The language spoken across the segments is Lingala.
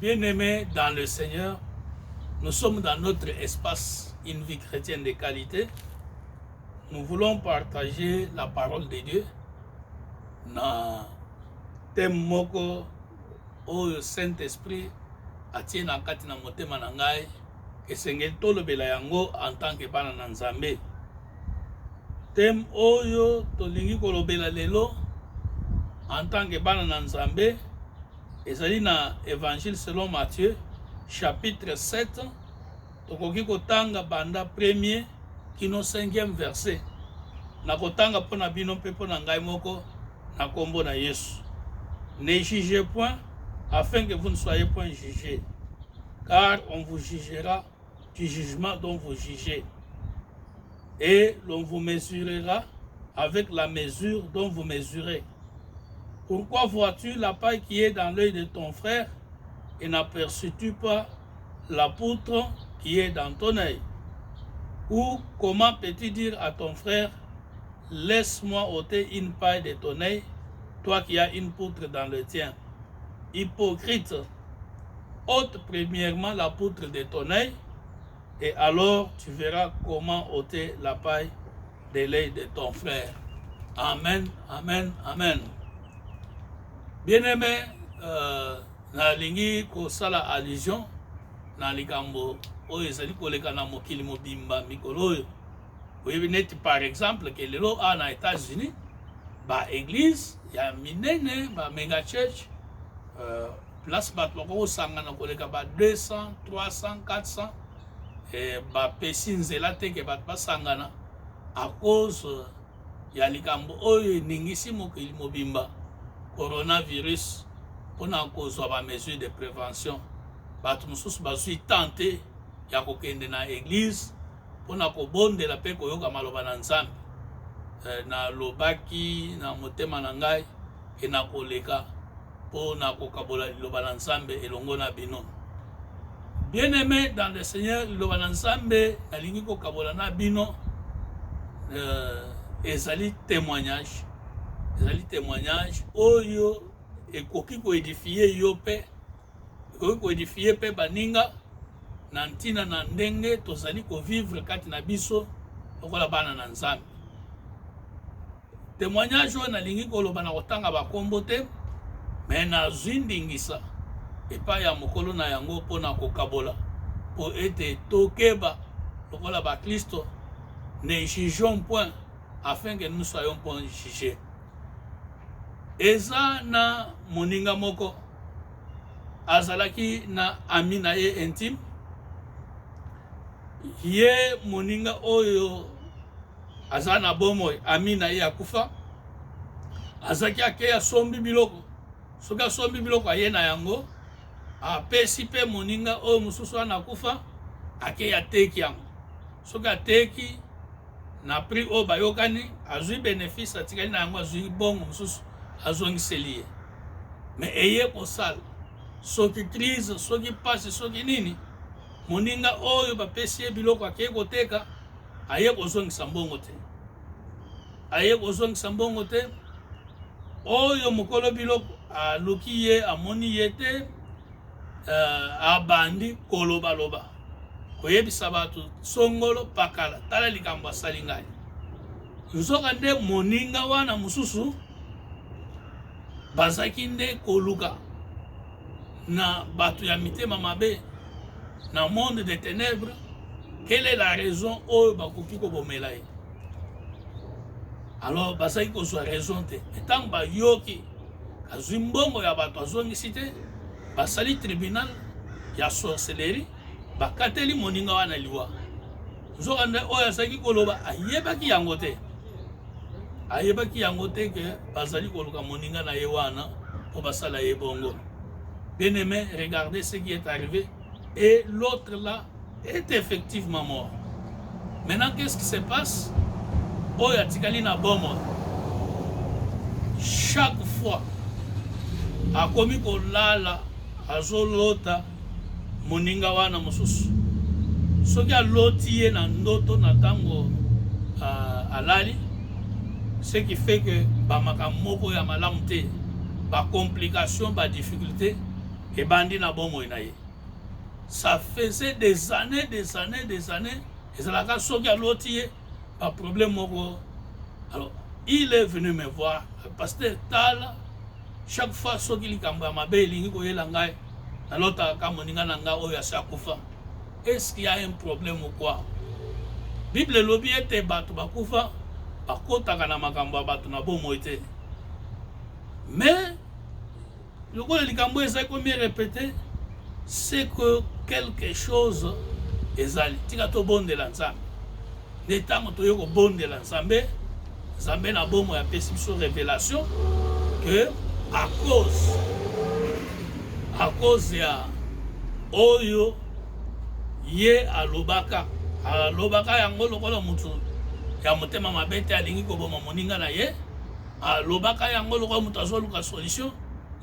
Bien-aimés dans le Seigneur, nous sommes dans notre espace Une vie chrétienne de qualité. Nous voulons partager la parole de Dieu na thème moko oyo Saint-Esprit atie na kati na motema na ngai esengeli tolobela yango en tant que bana na Nzambe. Thème oyo tolingi kolobela lelo en tant que bana na Nzambe ezali na Évangile selon Matthieu chapitre 7 tokoki kotanga banda premier kino 5e verset na kotanga pona bino mpe pona ngai moko na kombo na Yesu. Ne jugez point afin que vous ne soyez point jugés, car on vous jugera du jugement dont vous jugez, et l'on vous mesurera avec la mesure dont vous mesurez. Pourquoi vois-tu la paille qui est dans l'œil de ton frère et n'aperçus-tu pas la poutre qui est dans ton œil? Ou comment peux-tu dire à ton frère, laisse-moi ôter une paille de ton œil, toi qui as une poutre dans le tien? Hypocrite, ôte premièrement la poutre de ton œil, et alors tu verras comment ôter la paille de l'œil de ton frère. Amen, amen, amen. Bien-aimé, nalingi kosala allusion na likambo oyo ezali koleka na mokili mobimba mikolo oyo. Oyebi neti par exemple ke lelo na États-Unis ba église ya minene ba mega church place bato bakokosangana koleka ba 200, 300, 400 bapesi nzela te ke bato basangana à cause ya likambo oyo eningisi mokili mobimba coronavirus mpona kozwa ba mesure de prévention. Bato mosusu bazwi tante ya kokende na église mpona kobondela mpe koyoka maloba na Nzambe. Nalobaki na motema na ngai ke nakoleka mpona kokabola liloba na Nzambe elongo na bino. Bien-aimé dans le Seigneur, liloba na Nzambe nalingi kokabola na bino ezali témoignage. Ezali témoignage oyo ekoki koedifie yo mpe ekoki koedifie mpe baninga na ntina na ndenge tozali kovivre kati na biso lokola bana na Nzambe. Témoignage oyo nalingi koloba na kotanga bakombo te, me nazwi ndingisa epai ya mokolo na yango mpona kokabola po ete tokeba lokola bakristo ne jugeons point afin que nous soyons point jugés. Eza na moninga moko azalaki na ami na ye intime, ye moninga oyo aza na bomoi ami na ye akufa, azalaki ake asombi biloko, soki asombi biloko aye na yango apesi mpe moninga oyo mosusu wana akufa ake ateki yango, soki ateki na prix oyo bayokani azwi bénéfice atikali na yango azwi bongo mosusu azongiseli ye. Me eye kosala soki crise soki pasi soki nini moninga oyo bapesi ye biloko akei koteka aye kozongisa mbongo te, aye kozongisa mbongo te. Oyo mokolo biloko aluki ye amoni ye te, abandi kolobaloba koyebisa bato songolo pakala tala likambo asali ngai. Nzoka nde moninga wana mosusu bazaki nde koluka na bato ya mitema mabe na monde de ténèbres. Quelle est la raison oyo bakoki kobomela ye? Alors bazaki kozwa raison te. Etango bayoki azwi mbongo ya bato azongisi te, basali tribunal ya sorcellerie bakateli moninga wana liwa. Nzoka nde oyo azalaki koloba ayebaki yango te, ayebaki yango te ke bazali koluka moninga na ye wana po basala ye bongo. Bien-aimé, regardez ce qui est arrivé, et l'autre là est effectivement mort. Maintenant, qu'est-ce qui se passe? Oyo atikali na bomo chaque fois akomi kolala azolota moninga wana mosusu, soki aloti ye na ndoto na tango alali, ce qui fait que bamakambo moko ya malamu te, ba complication ba difficulté et bandi na bomoi na ye. Ça faisait des années, et ça l'a soki à l'autre, pas problème moko. Alors, il est venu me voir, le pasteur Tal, chaque fois soki likambo ya mabe elingi koyela ngai, na lota ka moninga na nga oyo asa kufa. Est-ce qu'il y a un problème ou quoi? Bible lobi ete bato bakufa, bakotaka na makambo ya bato na bomoi te. Mais, le coup de likambo ezali komi répété, c'est que quelque chose ezali tika to bondela nzambe nde ntango toyei kobondela nzambe nzambe na bomo yapesi biso révélation que à cause ya oyo ye alobaka yango lokola mutu ya motema mabe te alingi koboma moninga na ye alobaka yango lokola mutu azoluka solution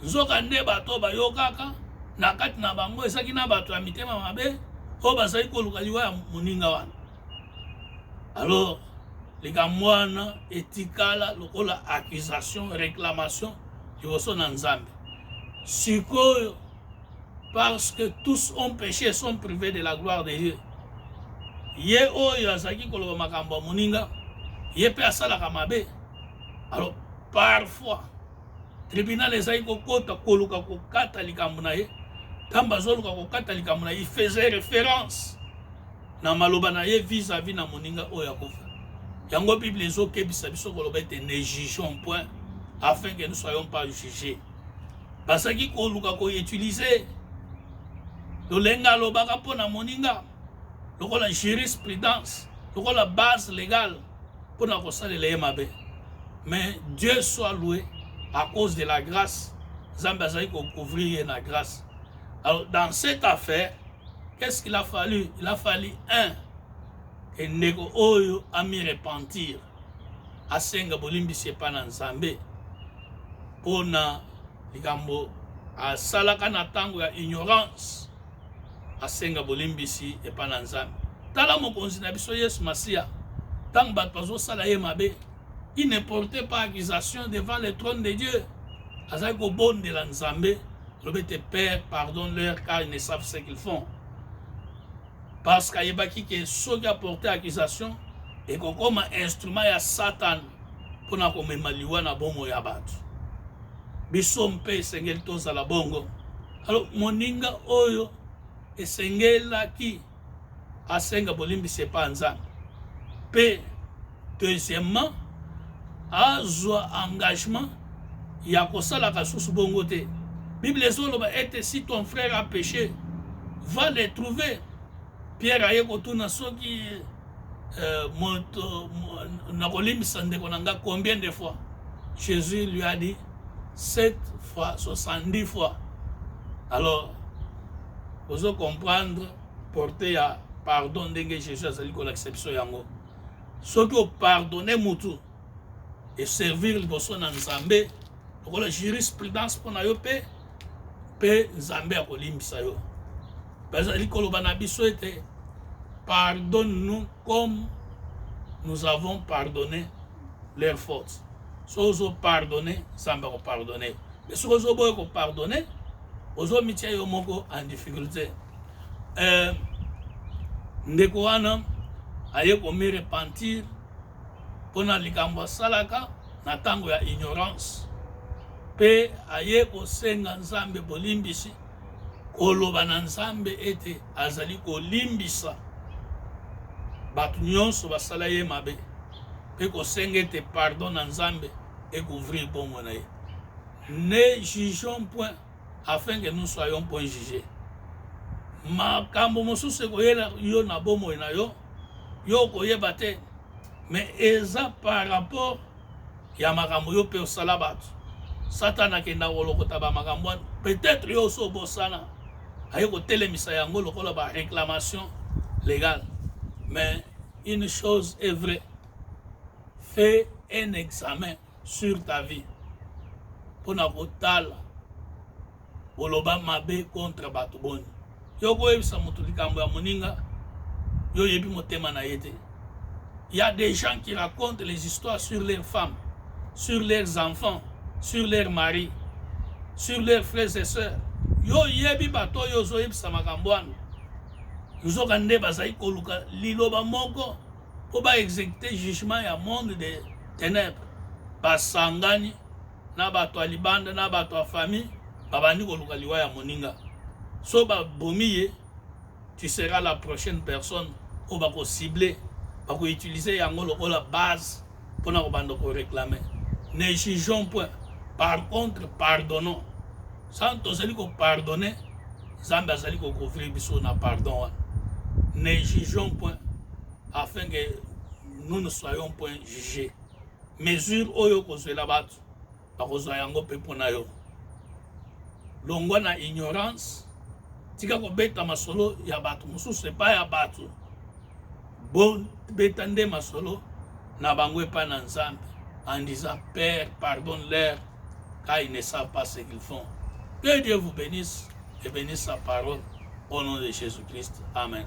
nzoka nde bato bayokaka na kati na bango esaki na bato ya mitema mabe oyo bazali koluka liwa ya moninga wana. Alors likambo wana etikala lokola accusation réclamation liboso na nzambe sikoyo, parce que tous ont péché et sont privés de la gloire de Dieu. Ye oyo azalaki koloba makambo ya moninga ye mpe asalaka mabe. Alors parfois tribunal ezali kokota koluka kokata likambo na ye. Tamba zoluka kokata likambo na ye, il faisait référence na maloba na ye vis-à-vis na moninga oyo akofa. Yango Bible ezokebisa biso koloba ete ne jugeons point afin que nous soyons pas jugés. Basaki koluka koutiliser lolenga alobaka mpo na moninga lokola jurisprudence, lokola base légale pour na kosalela ye mabe. Mais Dieu soit loué à cause de la grâce. Nzambe azali kocouvrir na grâce. Alors dans cette affaire, qu'est-ce qu'il a fallu? Il a fallu que ndeko oyo ami repentir asenga bolimbisi epa na nzambe pona likambo asalaka na ntango ya ignorance asenga bolimbisi epa na nzambe. Tala mokonzi na biso Yesu Masiya ntango bato bazosala ye mabe, il ne portait pas accusation devant le trône de Dieu. Azali kobondela nzambe lobete Père pardonne-leur car ils ne savent ce qu'ils font. Parce qu'ayebaki ke soki a porté accusation et kokoma instrument ya Satan pona komema liwa na bongo ya bato. Biso mpe esengeli tozala bongo. Alors moninga oyo esengelaki asenga bolimbisi epa nzambe. Pe deuxièmement azwa engagement ya kosalaka susu bongo te. Bible ezoloba ete si ton frère a péché, va le trouver. Pierre aye kotuna soki nakolimbisa ndeko na nga combien de fois? Jésus lui a dit 7 fois, 70 fois. Alors, vous comprendre porter à pardon ndenge Jésus azali ko l'acception yango. Soki o pardonner mutu et servir liboso na nzambe, lokola jurisprudence pona yo pe nzambe akolimbisa yo. Bazali koloba na biso ete pardonne-nous comme nous avons pardonné leurs fautes. Si vous pardonnez, ça va vous pardonner. Mais si vous avez pardonné, vous avez mis en difficulté. Ndeko wana aye komi repentir pona likambo salaka na tango ya ignorance. Pe aye kosenga nzambe bolimbisi koloba na nzambe ete azali kolimbisa bato nyonso basala ye mabe pe kosenga ete pardon na nzambe ekouvrir bongo na ye. Ne jugeons point afin que nous soyons point jugés. Makambo mosusu ekoyela yo na bomoi na yo yo koyeba te, mais eza par rapport ya makambo yo pe osala bato. Satan akenda kolokota ba makambo wana peut-être yo so bosana aye kotelemisa yango lokola ba réclamation légale. Mais une chose est vraie, fais un examen sur ta vie pour na kotala oloba mabe contre bato boni. Yo koyebisa mutu likambo ya moninga yo yebi motema na yete. Il y a des gens qui racontent les histoires sur leurs femmes, sur leurs enfants, sur leurs maris, sur leurs frères et sœurs. yo yebi bato yo zo yebisa makambo wana nzoka nde bazali koluka liloba moko po baexécute jugement ya monde de ténèbres basangani na bato ya libanda na bato ya famille babandi koluka liwa ya moninga so babomi ye tu seras la prochaine personne oyo bakocible bakoutilize yango lokola base mpona kobanda koréclame. Ne jugeons point, par contre pardonnons. Sans tozali kopardonne nzambe azali kocouvrir biso na pardon wana. Ne jugeons point afin que nous ne soyons point jugés. Mesure oyo kozwela bato bakozwa yango mpe mpona yo. Longwa na ignorance tika kobeta masolo ya bato mosusu epai ya bato bobeta nde masolo na bango epai na nzambe en disant Père pardonne-leur car ils ne savent pas ce qu'ils font. Que Dieu vous bénisse et bénisse sa parole au nom de Jésus-Christ. Amen.